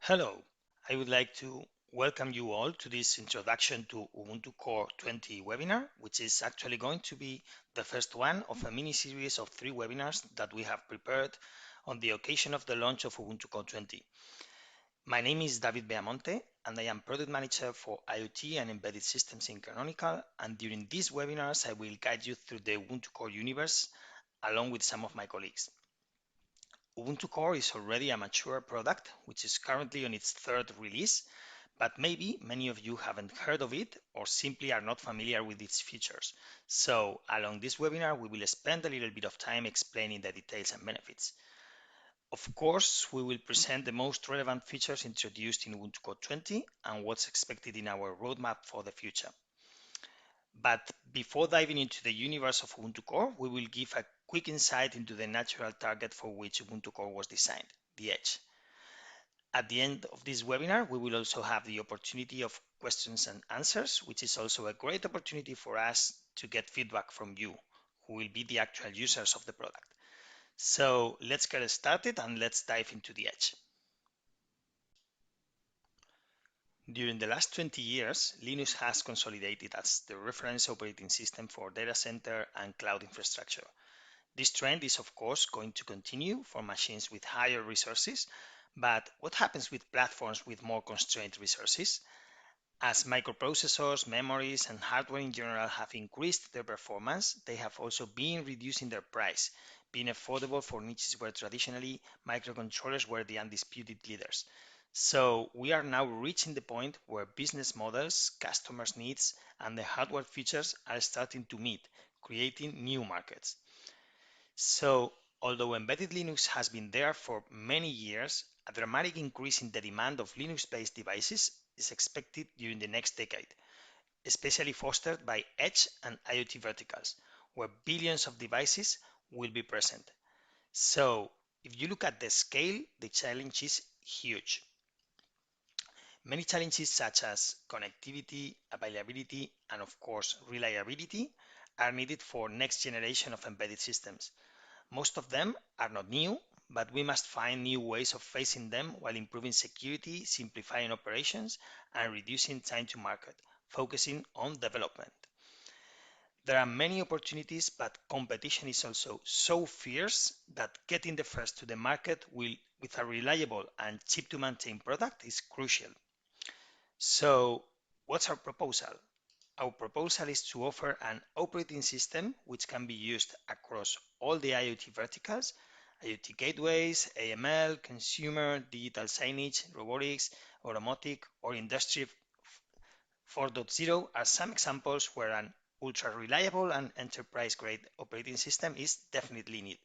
Hello, I would like to welcome you all to this introduction to Ubuntu Core 20 webinar, which is actually going to be the first one of a mini series of 3 webinars that we have prepared on the occasion of the launch of Ubuntu Core 20. My name is David Beamonte, and I am Product Manager for IoT and Embedded Systems in Canonical, and during these webinars I will guide you through the Ubuntu Core universe along with some of my colleagues. Ubuntu Core is already a mature product, which is currently on its third release, but maybe many of you haven't heard of it or simply are not familiar with its features. So along this webinar, we will spend a little bit of time explaining the details and benefits. Of course, we will present the most relevant features introduced in Ubuntu Core 20 and what's expected in our roadmap for the future. But before diving into the universe of Ubuntu Core, we will give a quick insight into the natural target for which Ubuntu Core was designed, the edge. At the end of this webinar, we will also have the opportunity of questions and answers, which is also a great opportunity for us to get feedback from you, who will be the actual users of the product. So let's get started and let's dive into the edge. During the last 20 years, Linux has consolidated as the reference operating system for data center and cloud infrastructure. This trend is, of course, going to continue for machines with higher resources, but what happens with platforms with more constrained resources? As microprocessors, memories, and hardware in general have increased their performance, they have also been reducing their price, being affordable for niches where traditionally microcontrollers were the undisputed leaders. So we are now reaching the point where business models, customers' needs, and the hardware features are starting to meet, creating new markets. So although embedded Linux has been there for many years, a dramatic increase in the demand of Linux-based devices is expected during the next decade, especially fostered by Edge and IoT verticals, where billions of devices will be present. So if you look at the scale, the challenge is huge. Many challenges such as connectivity, availability, and of course reliability are needed for next generation of embedded systems. Most of them are not new, but we must find new ways of facing them while improving security, simplifying operations, and reducing time to market, focusing on development. There are many opportunities, but competition is also so fierce that getting the first to the market with a reliable and cheap to maintain product is crucial. So, what's our proposal? Our proposal is to offer an operating system which can be used across all the IoT verticals, IoT gateways, AML, consumer, digital signage, robotics, automotive, or Industry 4.0 are some examples where an ultra-reliable and enterprise-grade operating system is definitely needed.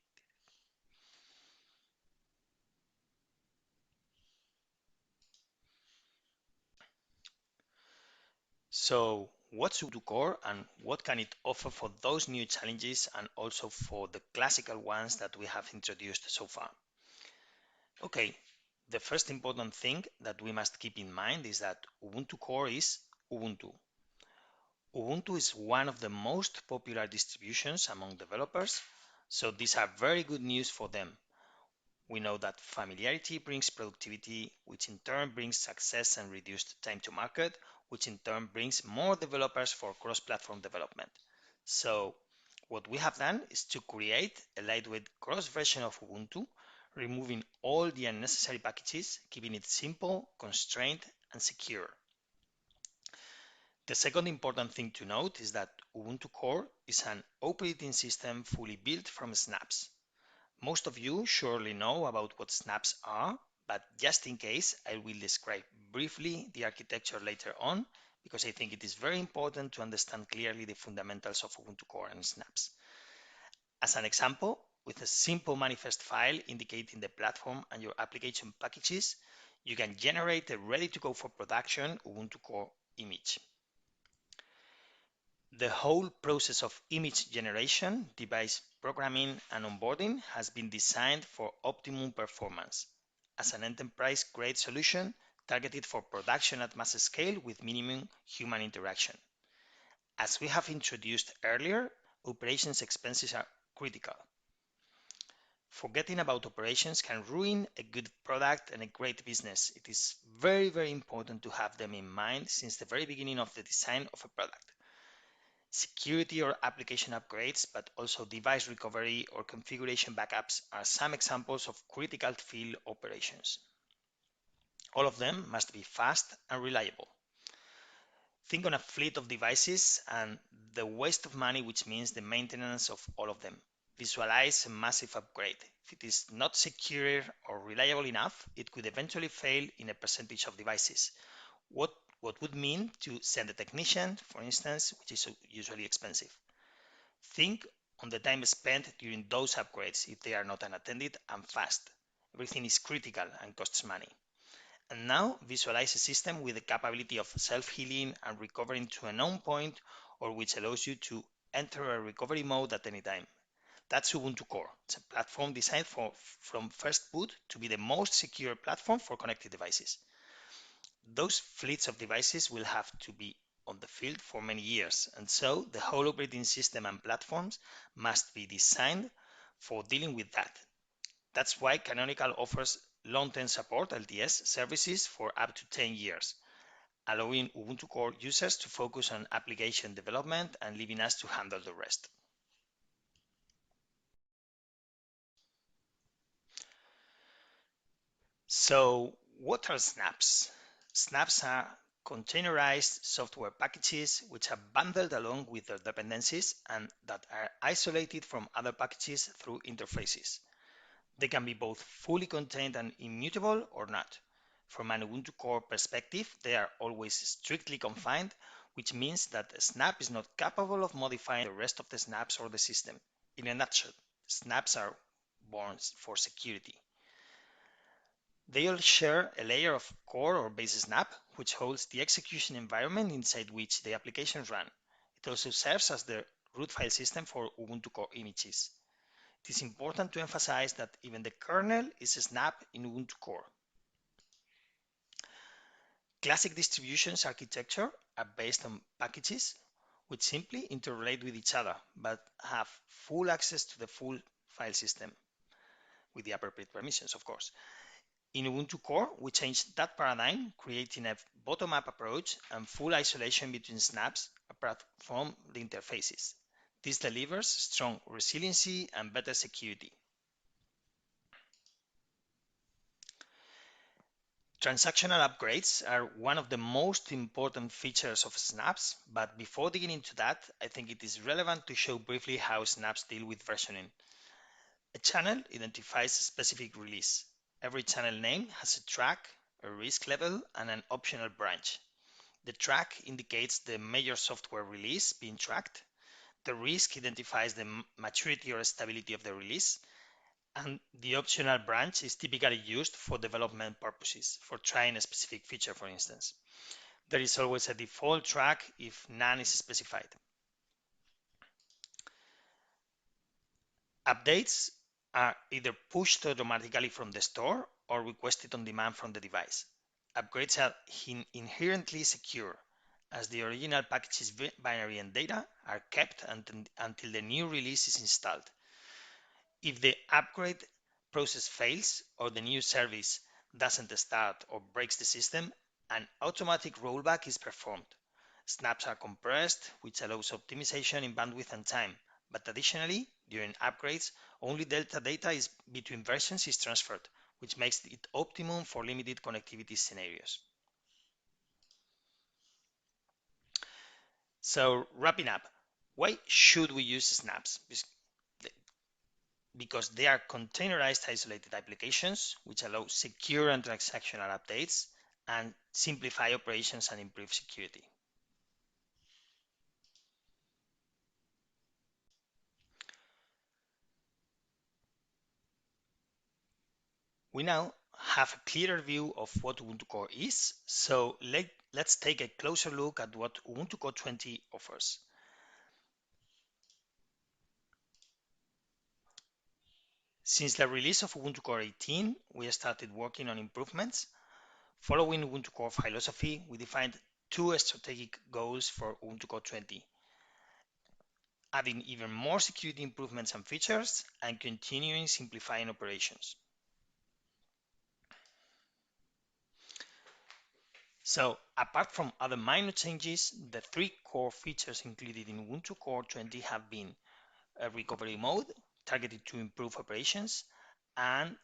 So what's Ubuntu Core and what can it offer for those new challenges and also for the classical ones that we have introduced so far? Okay, the first important thing that we must keep in mind is that Ubuntu Core is Ubuntu. Ubuntu is one of the most popular distributions among developers, so these are very good news for them. We know that familiarity brings productivity, which in turn brings success and reduced time to market, which in turn brings more developers for cross-platform development. So what we have done is to create a lightweight cross version of Ubuntu, removing all the unnecessary packages, keeping it simple, constrained, and secure. The second important thing to note is that Ubuntu Core is an operating system fully built from snaps. Most of you surely know about what snaps are, but just in case, I will describe briefly the architecture later on, because I think it is very important to understand clearly the fundamentals of Ubuntu Core and snaps. As an example, with a simple manifest file indicating the platform and your application packages, you can generate a ready-to-go for production Ubuntu Core image. The whole process of image generation, device programming, and onboarding has been designed for optimum performance as an enterprise-grade solution targeted for production at mass scale with minimum human interaction. As we have introduced earlier, operations expenses are critical. Forgetting about operations can ruin a good product and a great business. It is very, very important to have them in mind since the very beginning of the design of a product. Security or application upgrades, but also device recovery or configuration backups are some examples of critical field operations. All of them must be fast and reliable. Think on a fleet of devices and the waste of money, which means the maintenance of all of them. Visualize a massive upgrade. If it is not secure or reliable enough, it could eventually fail in a percentage of devices. What would mean to send a technician, for instance, which is usually expensive. Think on the time spent during those upgrades if they are not unattended and fast. Everything is critical and costs money. And now visualize a system with the capability of self-healing and recovering to a known point, or which allows you to enter a recovery mode at any time. That's Ubuntu Core. It's a platform designed from first boot to be the most secure platform for connected devices. Those fleets of devices will have to be on the field for many years, and so the whole operating system and platforms must be designed for dealing with that. That's why Canonical offers long-term support (LTS) services for up to 10 years, allowing Ubuntu Core users to focus on application development and leaving us to handle the rest. So, what are snaps? Snaps are containerized software packages which are bundled along with their dependencies and that are isolated from other packages through interfaces. They can be both fully contained and immutable or not. From an Ubuntu Core perspective, they are always strictly confined, which means that a snap is not capable of modifying the rest of the snaps or the system. In a nutshell, snaps are born for security. They all share a layer of core or base snap, which holds the execution environment inside which the applications run. It also serves as the root file system for Ubuntu Core images. It is important to emphasize that even the kernel is a snap in Ubuntu Core. Classic distributions architecture are based on packages which simply interrelate with each other but have full access to the full file system with the appropriate permissions, of course. In Ubuntu Core, we changed that paradigm, creating a bottom-up approach and full isolation between snaps apart from the interfaces. This delivers strong resiliency and better security. Transactional upgrades are one of the most important features of snaps, but before digging into that, I think it is relevant to show briefly how snaps deal with versioning. A channel identifies a specific release. Every channel name has a track, a risk level, and an optional branch. The track indicates the major software release being tracked. The risk identifies the maturity or stability of the release. And the optional branch is typically used for development purposes, for trying a specific feature, for instance. There is always a default track if none is specified. Updates are either pushed automatically from the store or requested on demand from the device. Upgrades are inherently secure, as the original package's binary and data are kept until the new release is installed. If the upgrade process fails or the new service doesn't start or breaks the system, an automatic rollback is performed. Snaps are compressed, which allows optimization in bandwidth and time, but additionally, during upgrades, only delta data between versions is transferred, which makes it optimum for limited connectivity scenarios. So wrapping up, why should we use snaps? Because they are containerized isolated applications which allow secure and transactional updates and simplify operations and improve security. We now have a clearer view of what Ubuntu Core is, so let's take a closer look at what Ubuntu Core 20 offers. Since the release of Ubuntu Core 18, we started working on improvements. Following Ubuntu Core philosophy, we defined two strategic goals for Ubuntu Core 20. adding even more security improvements and features, and continuing simplifying operations. So, apart from other minor changes, the three core features included in Ubuntu Core 20 have been a recovery mode targeted to improve operations, and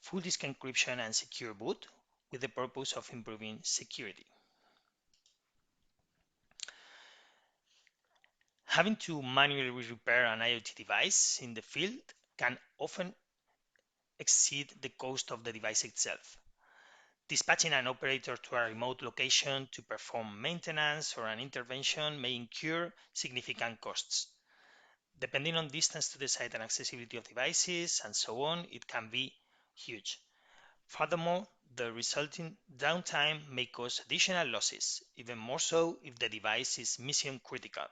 full disk encryption and secure boot with the purpose of improving security. Having to manually repair an IoT device in the field can often exceed the cost of the device itself. Dispatching an operator to a remote location to perform maintenance or an intervention may incur significant costs. Depending on distance to the site and accessibility of devices and so on, it can be huge. Furthermore, the resulting downtime may cause additional losses, even more so if the device is mission critical.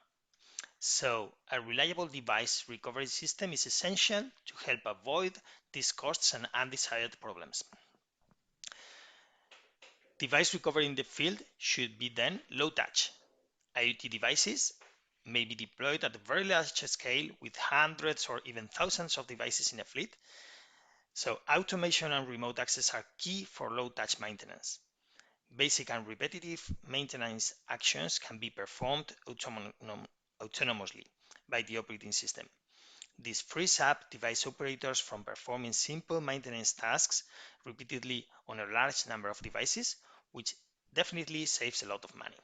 So, a reliable device recovery system is essential to help avoid these costs and undesired problems. Device recovery in the field should be then low touch. IoT devices may be deployed at a very large scale with hundreds or even thousands of devices in a fleet. So automation and remote access are key for low touch maintenance. Basic and repetitive maintenance actions can be performed autonomously by the operating system. This frees up device operators from performing simple maintenance tasks repeatedly on a large number of devices, which definitely saves a lot of money.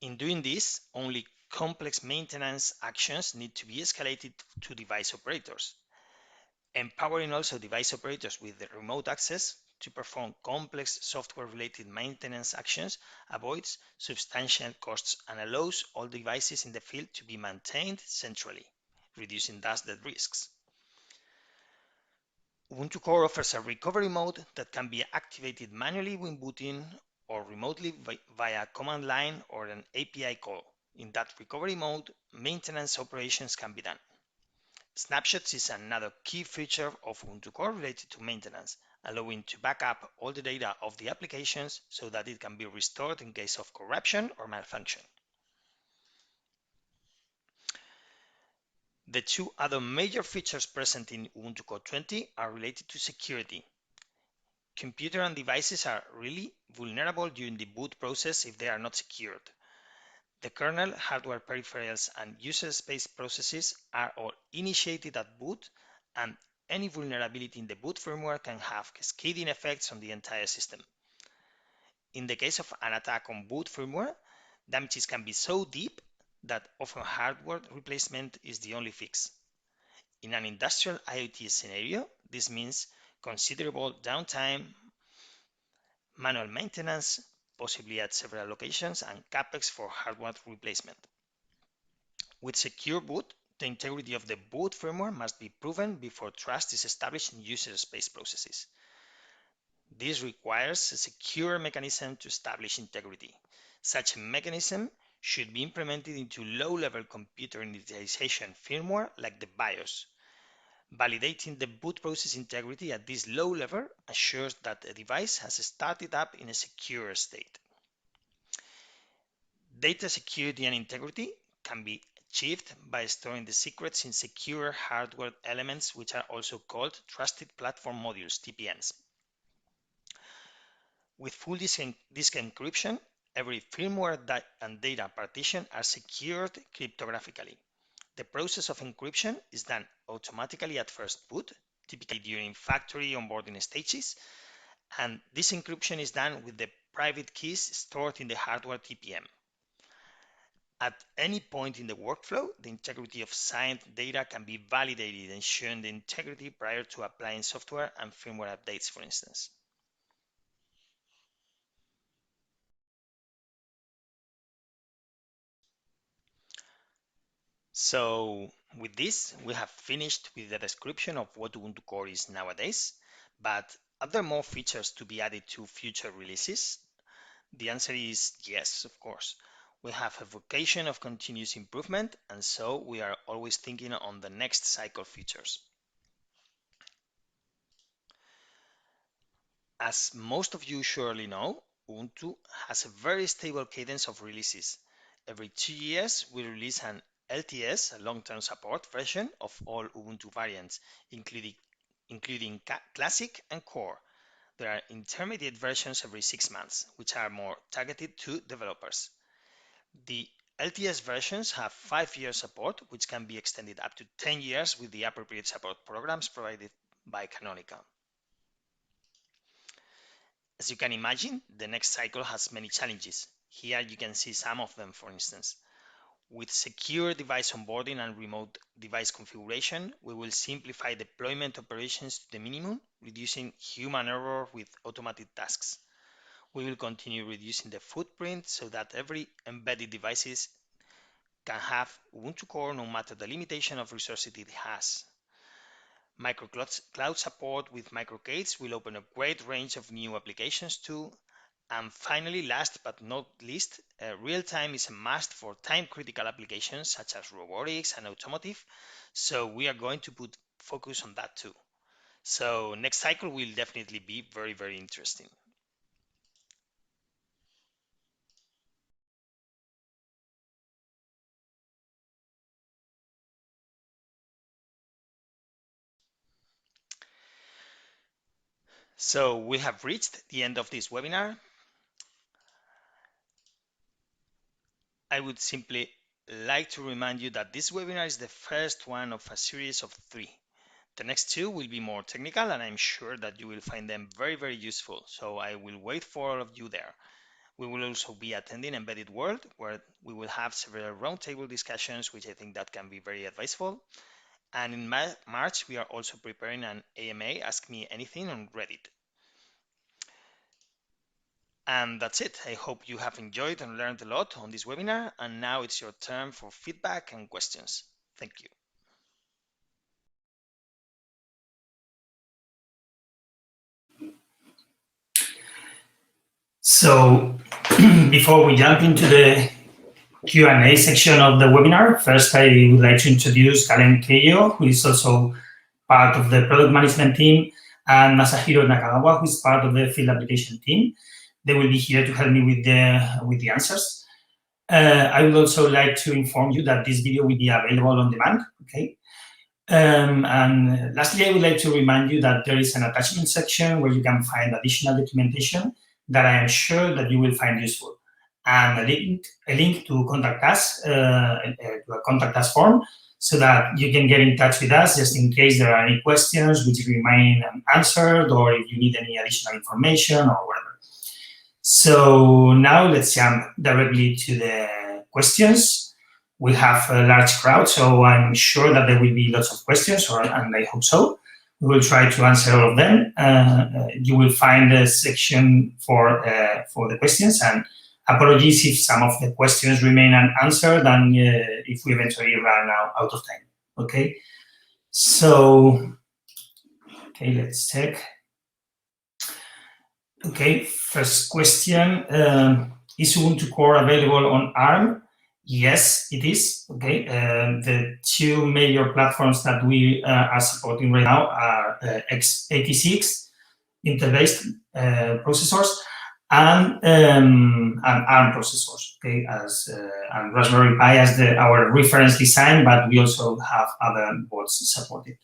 In doing this, only complex maintenance actions need to be escalated to device operators. Empowering also device operators with the remote access to perform complex software-related maintenance actions avoids substantial costs and allows all devices in the field to be maintained centrally, reducing thus the risks. Ubuntu Core offers a recovery mode that can be activated manually when booting or remotely via command line or an API call. In that recovery mode, maintenance operations can be done. Snapshots is another key feature of Ubuntu Core related to maintenance, allowing to back up all the data of the applications so that it can be restored in case of corruption or malfunction. The two other major features present in Ubuntu Core 20 are related to security. Computer and devices are really vulnerable during the boot process if they are not secured. The kernel, hardware peripherals, and user space processes are all initiated at boot, and any vulnerability in the boot firmware can have cascading effects on the entire system. In the case of an attack on boot firmware, damages can be so deep that often hardware replacement is the only fix. In an industrial IoT scenario, this means considerable downtime, manual maintenance, possibly at several locations, and capex for hardware replacement. With secure boot, the integrity of the boot firmware must be proven before trust is established in user space processes. This requires a secure mechanism to establish integrity. Such a mechanism should be implemented into low-level computer initialization firmware like the BIOS. Validating the boot process integrity at this low level assures that the device has started up in a secure state. Data security and integrity can be achieved by storing the secrets in secure hardware elements, which are also called Trusted Platform Modules, TPMs. With full disk encryption, every firmware and data partition are secured cryptographically. The process of encryption is done automatically at first boot, typically during factory onboarding stages, and this encryption is done with the private keys stored in the hardware TPM. At any point in the workflow, the integrity of signed data can be validated, ensuring the integrity prior to applying software and firmware updates, for instance. So with this, we have finished with the description of what Ubuntu Core is nowadays, but are there more features to be added to future releases? The answer is yes, of course. We have a vocation of continuous improvement, and so we are always thinking on the next cycle features. As most of you surely know, Ubuntu has a very stable cadence of releases. Every 2 years, we release an LTS, a long-term support version of all Ubuntu variants, including Classic and Core. There are intermediate versions every 6 months, which are more targeted to developers. The LTS versions have 5 years support, which can be extended up to 10 years with the appropriate support programs provided by Canonical. As you can imagine, the next cycle has many challenges. Here you can see some of them, for instance. With secure device onboarding and remote device configuration, we will simplify deployment operations to the minimum, reducing human error with automated tasks. We will continue reducing the footprint so that every embedded device can have Ubuntu Core no matter the limitation of resources it has. Microcloud support with microcades will open a great range of new applications too. And finally, last but not least, real-time is a must for time-critical applications such as robotics and automotive. So we are going to put focus on that too. So next cycle will definitely be very, very interesting. So we have reached the end of this webinar. I would simply like to remind you that this webinar is the first one of a series of 3. The next 2 will be more technical, and I'm sure that you will find them very, very useful. So I will wait for all of you there. We will also be attending Embedded World, where we will have several roundtable discussions, which I think that can be very advisable. And in March, we are also preparing an AMA, Ask Me Anything, on Reddit. And that's it. I hope you have enjoyed and learned a lot on this webinar. And now it's your turn for feedback and questions. Thank you. So before we jump into the Q&A section of the webinar, first I would like to introduce Kalen Keio, who is also part of the product management team, and Masahiro Nakagawa, who is part of the field application team. They will be here to help me with the answers. I would also like to inform you that this video will be available on demand, okay? And lastly, I would like to remind you that there is an attachment section where you can find additional documentation that I am sure that you will find useful, and a link to contact us, to a contact us form, so that you can get in touch with us just in case there are any questions which remain unanswered, or if you need any additional information or whatever. So now let's jump directly to the questions. We have a large crowd, so I'm sure that there will be lots of questions, and I hope so. We will try to answer all of them. You will find a section for the questions, and apologies if some of the questions remain unanswered and if we eventually run out of time. Okay, so let's check. Okay, first question: is Ubuntu Core available on ARM? Yes, it is. Okay, the 2 major platforms that we are supporting right now are x86 Intel-based processors and ARM processors. Okay, and Raspberry Pi as our reference design, but we also have other boards supported.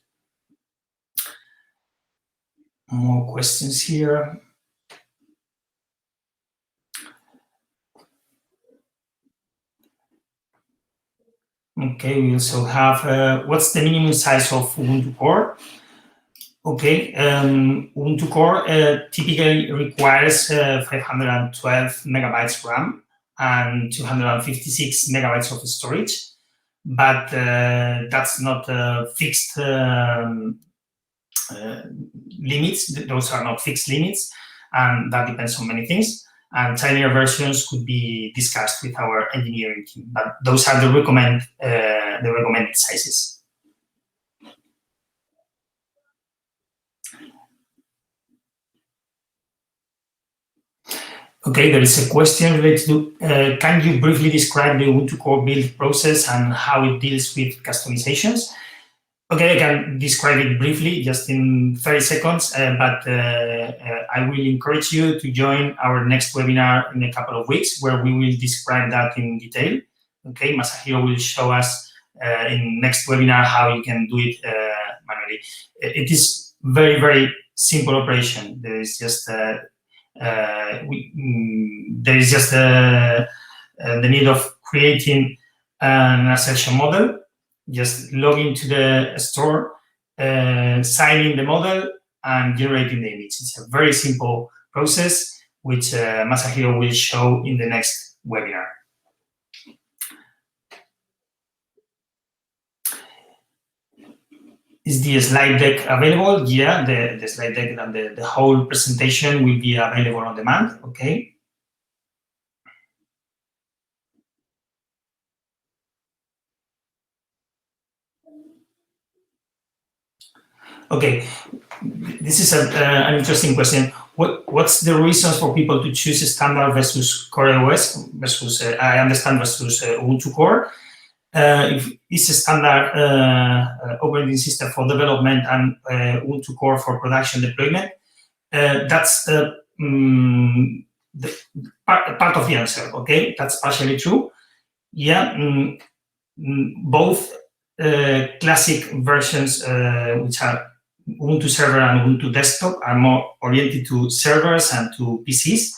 More questions here. Okay, we also have what's the minimum size of Ubuntu Core? Okay, Ubuntu Core typically requires 512 megabytes RAM and 256 megabytes of storage, but that's not fixed limits. Those are not fixed limits, and that depends on many things. And tinier versions could be discussed with our engineering team, but those are the recommended sizes. Okay, there is a question related to, can you briefly describe the Ubuntu Core build process and how it deals with customizations? Okay, I can describe it briefly, just in 30 seconds, but I will encourage you to join our next webinar in a couple of weeks, where we will describe that in detail. Okay, Masahiro will show us in next webinar how you can do it manually. It is very, very simple operation. There is just the need of creating an assertion model. Just log into the store, signing the model, and generating the image. It's a very simple process, which Masahiro will show in the next webinar. Is the slide deck available? Yeah, the slide deck and the whole presentation will be available on demand, okay? Okay, this is an interesting question. What's the reasons for people to choose standard versus Core OS versus, I understand, versus Ubuntu Core? If it's a standard operating system for development and Ubuntu Core for production deployment, that's the part of the answer, okay? That's partially true. Yeah, both classic versions, which are Ubuntu Server and Ubuntu Desktop, are more oriented to servers and to PCs,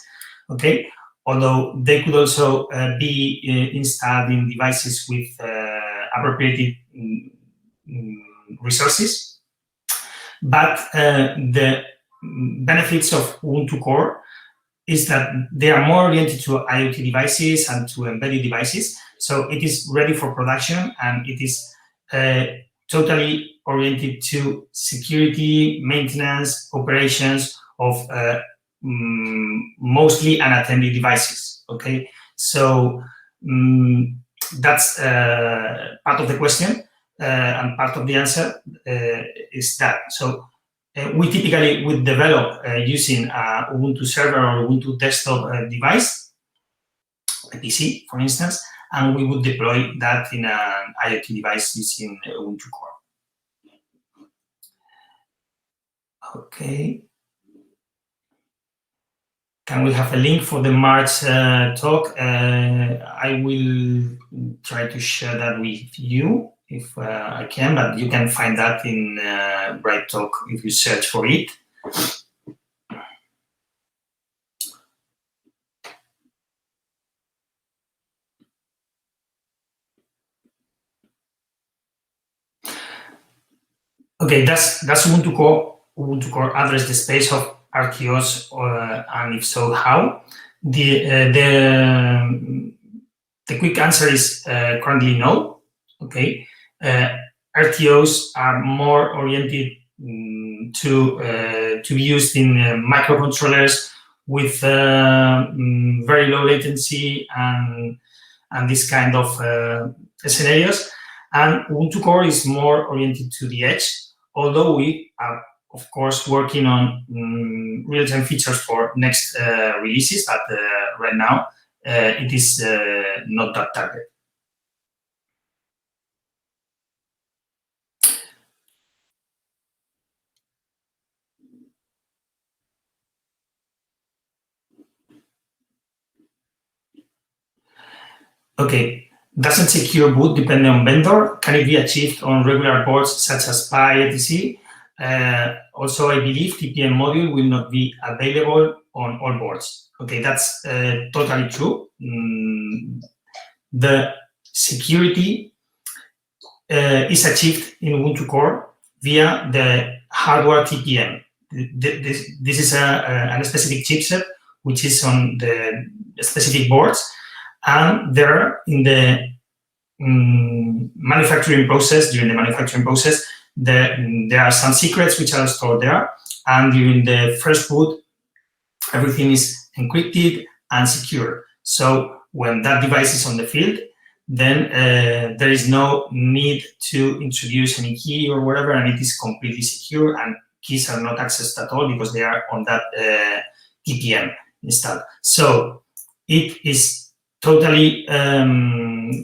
okay? Although they could also be installed in devices with appropriate resources. But the benefits of Ubuntu Core is that they are more oriented to IoT devices and to embedded devices. So it is ready for production, and it is totally oriented to security, maintenance, operations of mostly unattended devices, okay? So that's part of the question, and part of the answer is that. So we typically would develop using Ubuntu Server or Ubuntu Desktop device, a PC, for instance, and we would deploy that in an IoT device using Ubuntu Core. Okay. Can we have a link for the March talk? I will try to share that with you if I can, but you can find that in Bright Talk if you search for it. Okay, that's Ubuntu Core. Ubuntu Core address the space of RTOs, and if so, how? The quick answer is currently no. Okay, RTOs are more oriented to be used in microcontrollers with very low latency and this kind of scenarios. And Ubuntu Core is more oriented to the edge, although we are, of course, working on real-time features for next releases, but right now it is not that target. Okay, doesn't secure boot depend on vendor? Can it be achieved on regular boards such as Pi, etc.? Also, I believe TPM module will not be available on all boards. Okay, that's totally true. The security is achieved in Ubuntu Core via the hardware TPM. This is a specific chipset which is on the specific boards, and there in the manufacturing process, during the manufacturing process, there are some secrets which are stored there, and during the first boot, everything is encrypted and secure. So when that device is on the field, then there is no need to introduce any key or whatever, and it is completely secure, and keys are not accessed at all because they are on that TPM installed. So it is totally,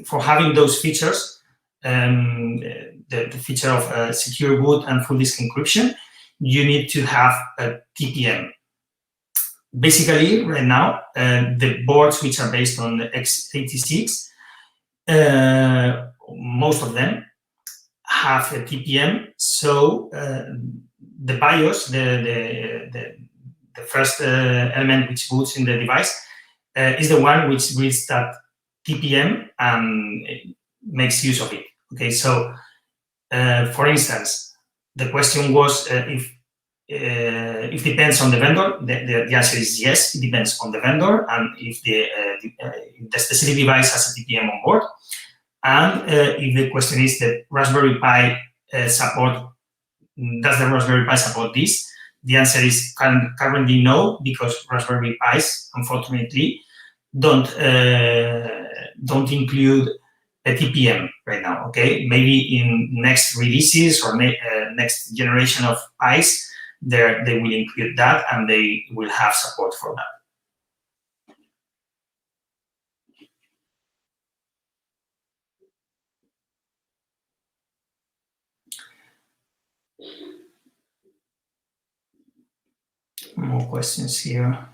for having those features, the feature of secure boot and full disk encryption, you need to have a TPM. Basically, right now, the boards which are based on the x86, Most of them have a TPM, so the BIOS, the first element which boots in the device, is the one which reads that TPM and makes use of it. Okay, so for instance, the question was if it depends on the vendor. The answer is yes, it depends on the vendor, and if the specific device has a TPM on board. And if the question is the Raspberry Pi support, does the Raspberry Pi support this? The answer is currently no, because Raspberry Pis, unfortunately, don't include a TPM right now. Okay, maybe in next releases or next generation of Pis, they will include that, and they will have support for that. More questions here.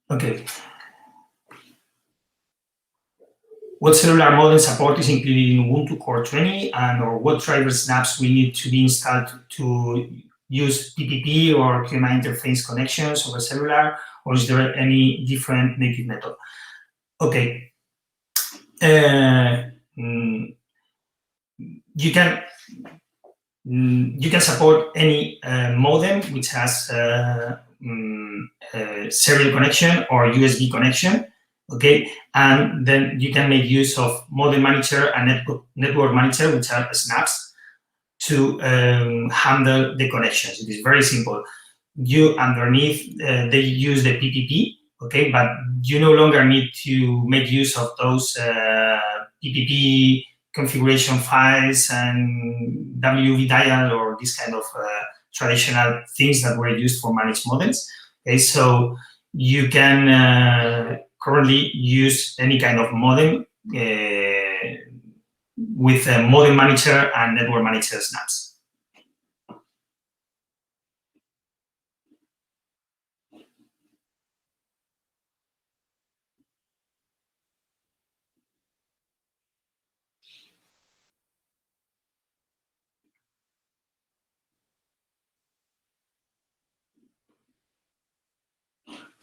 Okay. What cellular modem support is included in Ubuntu Core 20, and or what driver snaps will need to be installed to use PPP or QMI interface connections over cellular, or is there any different native method? Okay. You can support any modem which has serial connection or USB connection. Okay, and then you can make use of modem manager and network manager, which are snaps, to handle the connections. It is very simple. You underneath, they use the PPP, okay, but you no longer need to make use of those PPP configuration files and WV dial or this kind of traditional things that were used for managed modems. Okay, so you can currently use any kind of modem with a modem manager and network manager snaps.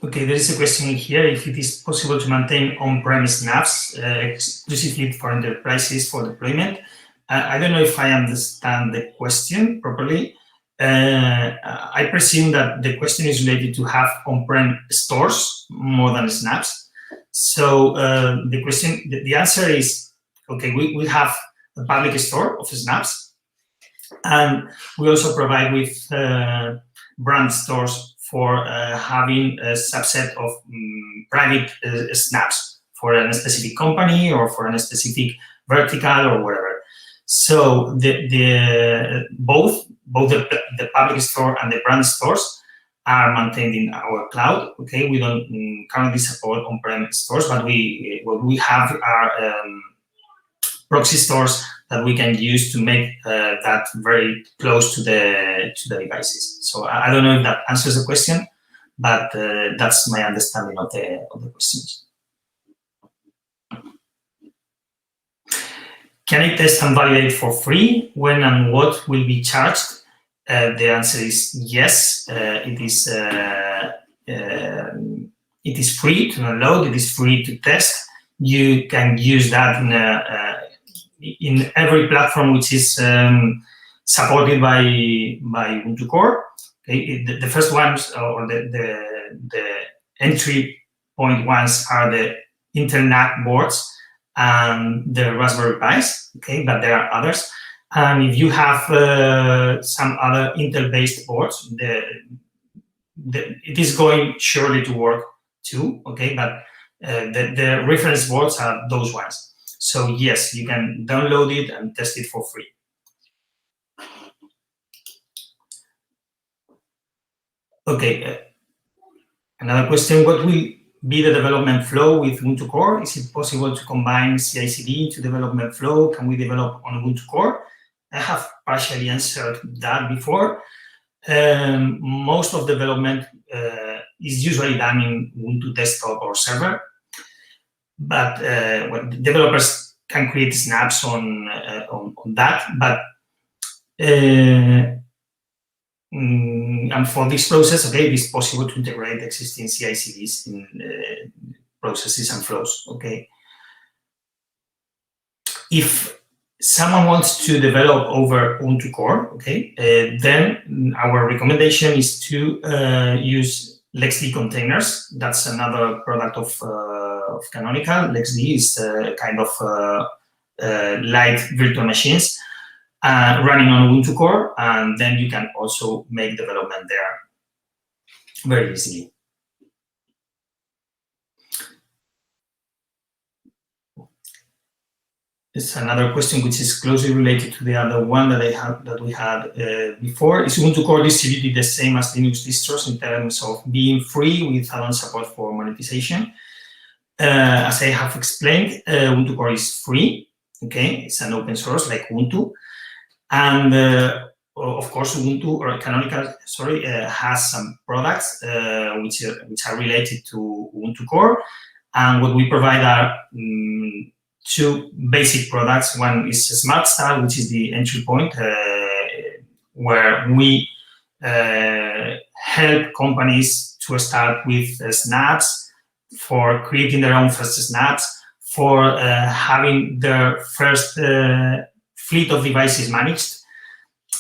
Okay, there is a question here if it is possible to maintain on-premise snaps exclusively for enterprises for deployment. I don't know if I understand the question properly. I presume that the question is related to have on-prem stores more than snaps. So the answer is, okay, we have a public store of snaps, and we also provide with brand stores for having a subset of private snaps for a specific company or for a specific vertical or whatever. So both the public store and the brand stores are maintained in our cloud. Okay, we don't currently support on-prem stores, but what we have are proxy stores that we can use to make that very close to the devices. So I don't know if that answers the question, but that's my understanding of the questions. Can I test and validate for free? When and what will be charged? The answer is yes. It is free to download. It is free to test. You can use that in every platform which is supported by Ubuntu Core. Okay, the first ones, or the entry point ones, are the Intel NAC boards and the Raspberry Pis. Okay, but there are others. And if you have some other Intel-based boards, it is going surely to work too. Okay, but the reference boards are those ones. So yes, you can download it and test it for free. Okay, another question: what will be the development flow with Ubuntu Core? Is it possible to combine CI/CD into development flow? Can we develop on Ubuntu Core? I have partially answered that before. Most of development is usually done in Ubuntu desktop or server, but developers can create snaps on that. But and for this process, okay, it is possible to integrate existing CI/CDs in processes and flows. Okay, if someone wants to develop over Ubuntu Core, okay, then our recommendation is to use LexD containers. That's another product of Canonical. LexD is a kind of light virtual machines running on Ubuntu Core, and then you can also make development there very easily. It's another question which is closely related to the other one that we had before. Is Ubuntu Core distributed the same as Linux distros in terms of being free with add-on support for monetization? As I have explained, Ubuntu Core is free. Okay, it's an open source like Ubuntu, and of course Ubuntu or Canonical, has some products which are related to Ubuntu Core, and what we provide are two basic products. One is Smart Start, which is the entry point where we help companies to start with snaps, for creating their own first snaps, for having their first fleet of devices managed,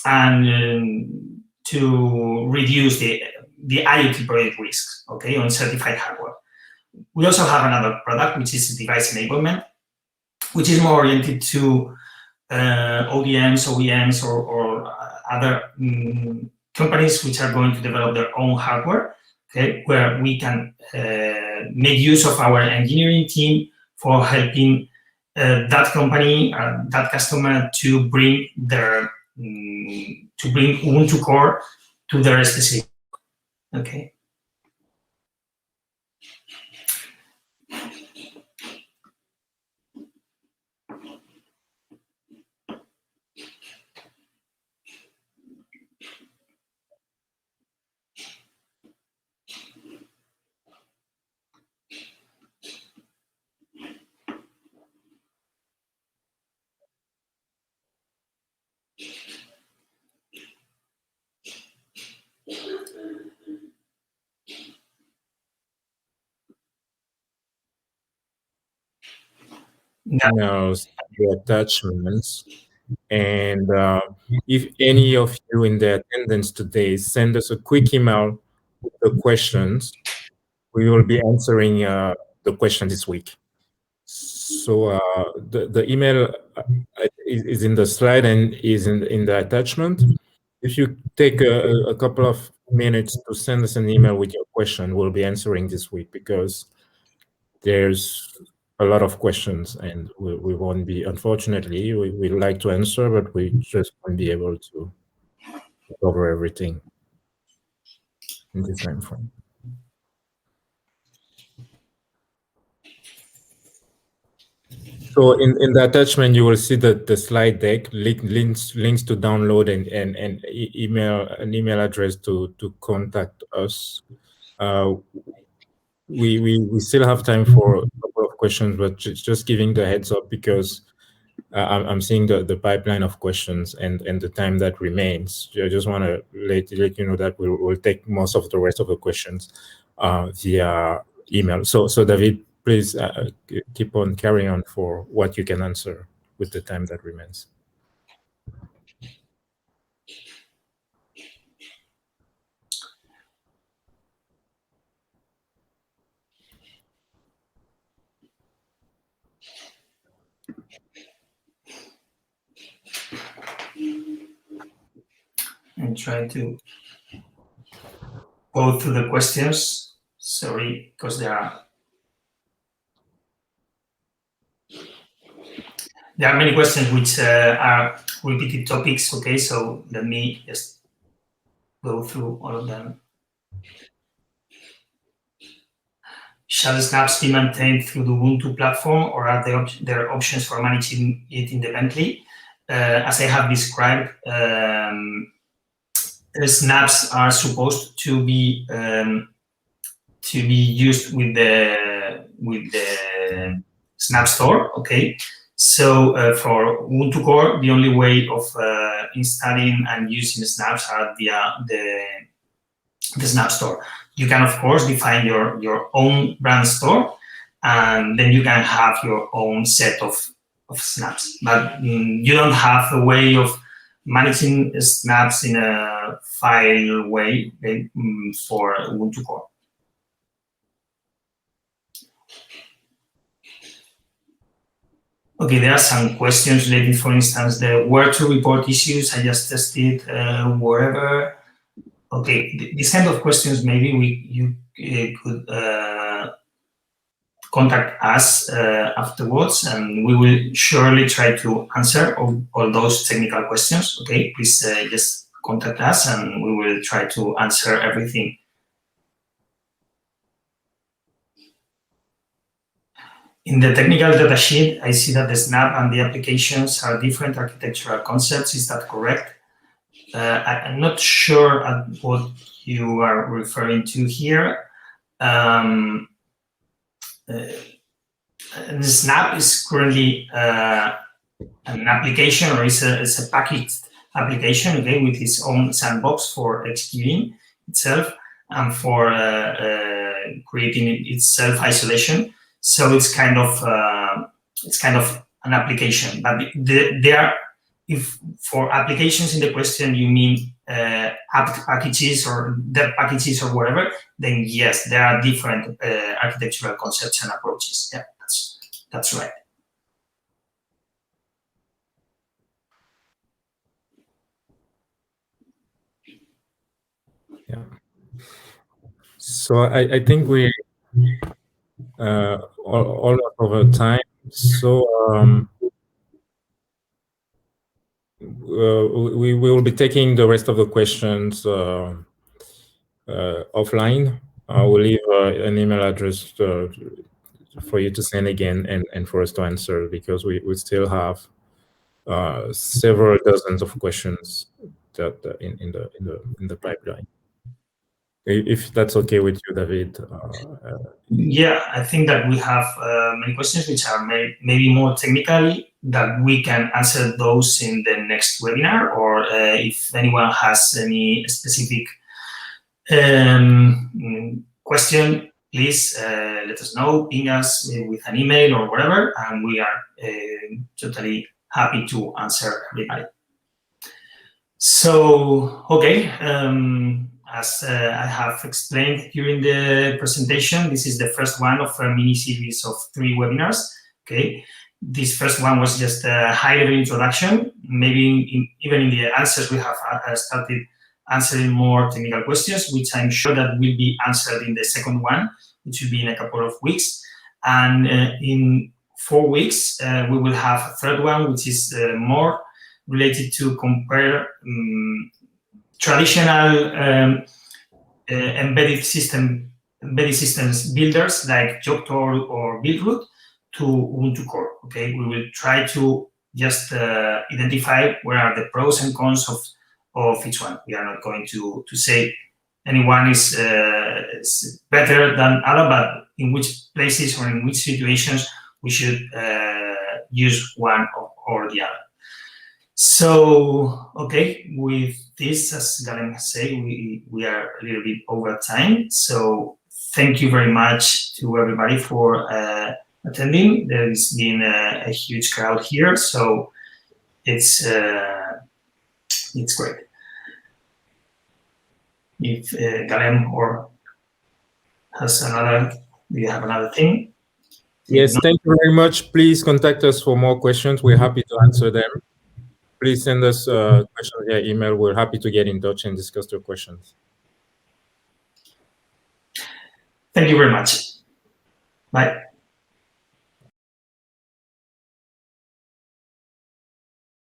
and to reduce the IoT project risks, okay, on certified hardware. We also have another product, which is device enablement, which is more oriented to ODMs, OEMs, or other companies which are going to develop their own hardware, okay, where we can make use of our engineering team for helping that company, that customer, to bring Ubuntu Core to their specific, okay. Emails, the attachments, and if any of you in the attendance today send us a quick email with the questions, we will be answering the question this week. So the email is in the slide and is in the attachment. If you take a couple of minutes to send us an email with your question, we'll be answering this week, because there's a lot of questions and we won't be, unfortunately, we'd like to answer, but we just won't be able to cover everything in this time frame. So in the attachment, you will see that the slide deck links to download and an email address to contact us. We still have time for a couple of questions, but just giving the heads up, because I'm seeing the pipeline of questions and the time that remains. I just want to let you know that we'll take most of the rest of the questions via email. So David, please keep on carrying on for what you can answer with the time that remains. And try to go through the questions. Sorry, because there are many questions which are repeated topics. Okay, so let me just go through all of them. shall snaps be maintained through the Ubuntu platform, or are there options for managing it independently? As I have described, snaps are supposed to be used with the Snap Store. Okay, so for Ubuntu Core, the only way of installing and using snaps are via the Snap Store. You can, of course, define your own brand store, and then you can have your own set of snaps. But you don't have a way of managing snaps in a file way for Ubuntu Core. Okay, there are some questions related, for instance, the where to report issues. I just tested wherever. Okay, these kind of questions, maybe you could contact us afterwards, and we will surely try to answer all those technical questions. Okay, please just contact us, and we will try to answer everything. In the technical data sheet, I see that the Snap and the applications are different architectural concepts. Is that correct? I'm not sure at what you are referring to here. The Snap is currently an application, or it's a packaged application, okay, with its own sandbox for executing itself and for creating its self-isolation. So it's kind of an application. But there are, if for applications in the question you mean apt packages or dev packages or whatever, then yes, there are different architectural concepts and approaches. Yeah, that's right. Yeah. So I think we almost over time. So we will be taking the rest of the questions offline. I will leave an email address for you to send again and for us to answer, because we still have several dozens of questions that in the pipeline. If that's okay with you, David. Yeah, I think that we have many questions which are maybe more technically, that we can answer those in the next webinar, or if anyone has any specific question, please let us know, ping us with an email or whatever, and we are totally happy to answer everybody. So, okay, as I have explained during the presentation, this is the first one of a mini series of 3 webinars. Okay, this first one was just a high-level introduction. Maybe even in the answers we have started answering more technical questions, which I'm sure that will be answered in the second one, which will be in a couple of weeks. And in 4 weeks, we will have a third one, which is more related to compare traditional embedded systems builders like Yocto or Buildroot to Ubuntu Core. Okay, we will try to just identify where are the pros and cons of each one. We are not going to say anyone is better than other, but in which places or in which situations we should use one or the other. So, okay, with this, as Galen said, we are a little bit over time. So thank you very much to everybody for attending. There's been a huge crowd here, so it's great. If Galen or has another, do you have another thing? Yes, thank you very much. Please contact us for more questions. We're happy to answer them. Please send us questions via email. We're happy to get in touch and discuss your questions. Thank you very much. Bye.